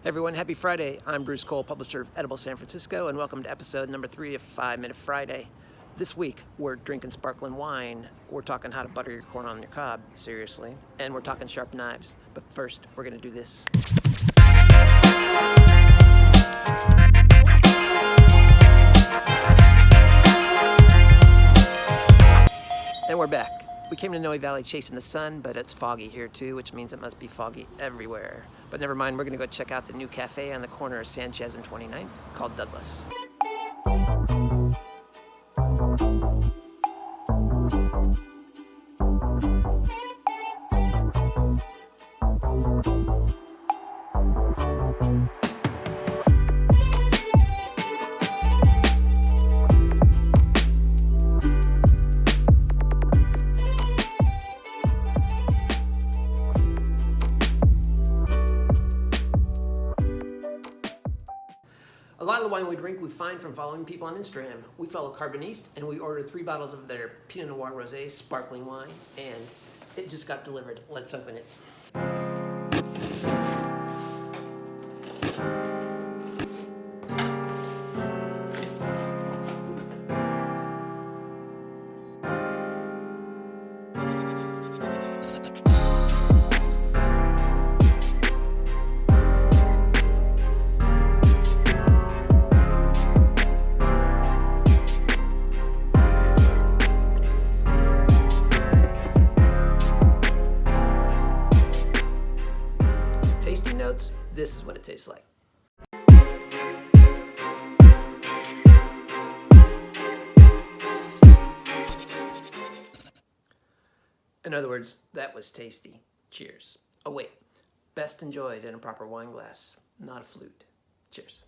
Hey everyone, happy Friday. I'm Bruce Cole, publisher of Edible San Francisco, and welcome to episode number 3 of 5 Minute Friday. This week, we're drinking sparkling wine. We're talking how to butter your corn on your cob, seriously. And we're talking sharp knives. But first, we're going to do this. And we're back. We came to Noe Valley chasing the sun, but it's foggy here too, which means it must be foggy everywhere. But never mind, we're going to go check out the new cafe on the corner of Sanchez and 29th called Douglas. A lot of the wine we drink we find from following people on Instagram. We follow Carboniste and we ordered 3 bottles of their Pinot Noir Rosé sparkling wine, and it just got delivered. Let's open it. Tasting notes, this is what it tastes like. In other words, that was tasty. Cheers. Oh wait, best enjoyed in a proper wine glass, not a flute. Cheers.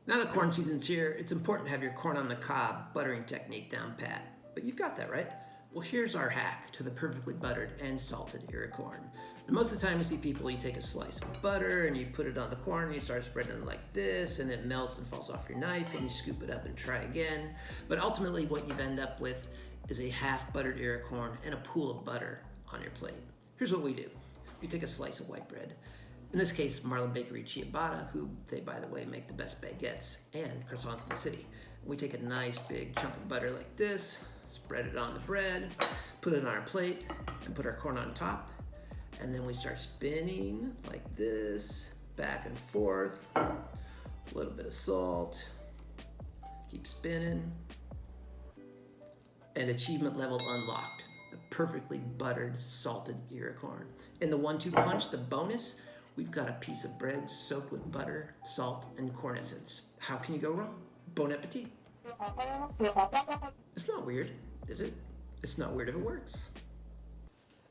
Now that corn season's here, it's important to have your corn on the cob buttering technique down pat. But you've got that, right? Well, here's our hack to the perfectly buttered and salted ear corn. And most of the time you see people, you take a slice of butter and you put it on the corn and you start spreading it like this, and it melts and falls off your knife, and you scoop it up and try again. But ultimately what you've end up with is a half buttered ear corn and a pool of butter on your plate. Here's what we do. You take a slice of white bread. In this case, Marlin Bakery Ciabatta, who they, by the way, make the best baguettes and croissants in the city. We take a nice big chunk of butter like this, spread it on the bread, put it on our plate, and put our corn on top. And then we start spinning like this, back and forth. A little bit of salt. Keep spinning. And achievement level unlocked. The perfectly buttered, salted ear corn. In the 1-2 punch, the bonus, we've got a piece of bread soaked with butter, salt, and corn essence. How can you go wrong? Bon appetit. It's not weird, is it? It's not weird if it works.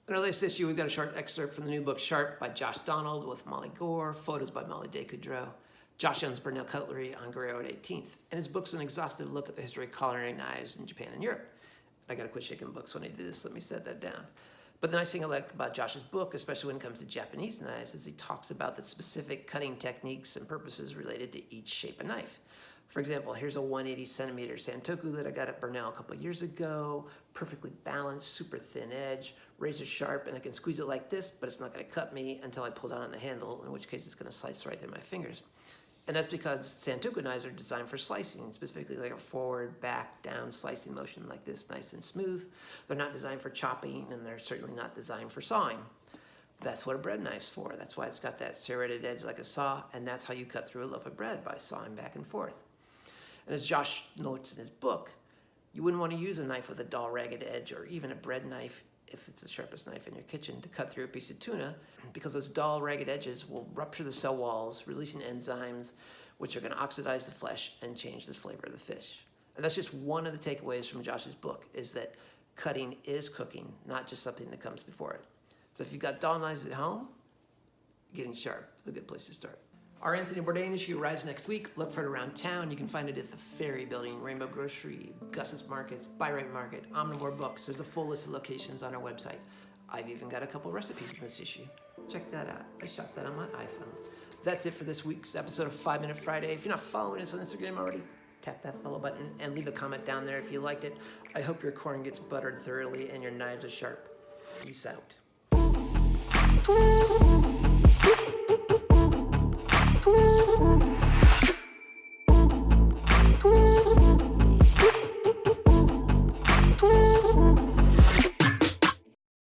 In our latest issue, we've got a short excerpt from the new book Sharp by Josh Donald with Molly Gore, photos by Molly Descoudreaux. Josh owns Burnell Cutlery on Guerrero at 18th, and his book's an exhaustive look at the history of culinary knives in Japan and Europe. I gotta quit shaking books when I do this, let me set that down. But the nice thing I like about Josh's book, especially when it comes to Japanese knives, is he talks about the specific cutting techniques and purposes related to each shape of knife. For example, here's a 180 centimeter Santoku that I got at Burnell a couple of years ago. Perfectly balanced, super thin edge, razor sharp, and I can squeeze it like this, but it's not gonna cut me until I pull down on the handle, in which case it's gonna slice right through my fingers. And that's because Santoku knives are designed for slicing, specifically like a forward, back, down slicing motion like this, nice and smooth. They're not designed for chopping, and they're certainly not designed for sawing. That's what a bread knife's for. That's why it's got that serrated edge like a saw, and that's how you cut through a loaf of bread, by sawing back and forth. And as Josh notes in his book, you wouldn't want to use a knife with a dull, ragged edge, or even a bread knife, if it's the sharpest knife in your kitchen, to cut through a piece of tuna, because those dull, ragged edges will rupture the cell walls, releasing enzymes, which are going to oxidize the flesh and change the flavor of the fish. And that's just one of the takeaways from Josh's book, is that cutting is cooking, not just something that comes before it. So if you've got dull knives at home, getting sharp is a good place to start. Our Anthony Bourdain issue arrives next week. Look for it around town. You can find it at the Ferry Building, Rainbow Grocery, Gus's Markets, Buy-Right Market, Omnivore Books. There's a full list of locations on our website. I've even got a couple recipes in this issue. Check that out. I shot that on my iPhone. That's it for this week's episode of 5 Minute Friday. If you're not following us on Instagram already, tap that follow button, and leave a comment down there if you liked it. I hope your corn gets buttered thoroughly and your knives are sharp. Peace out.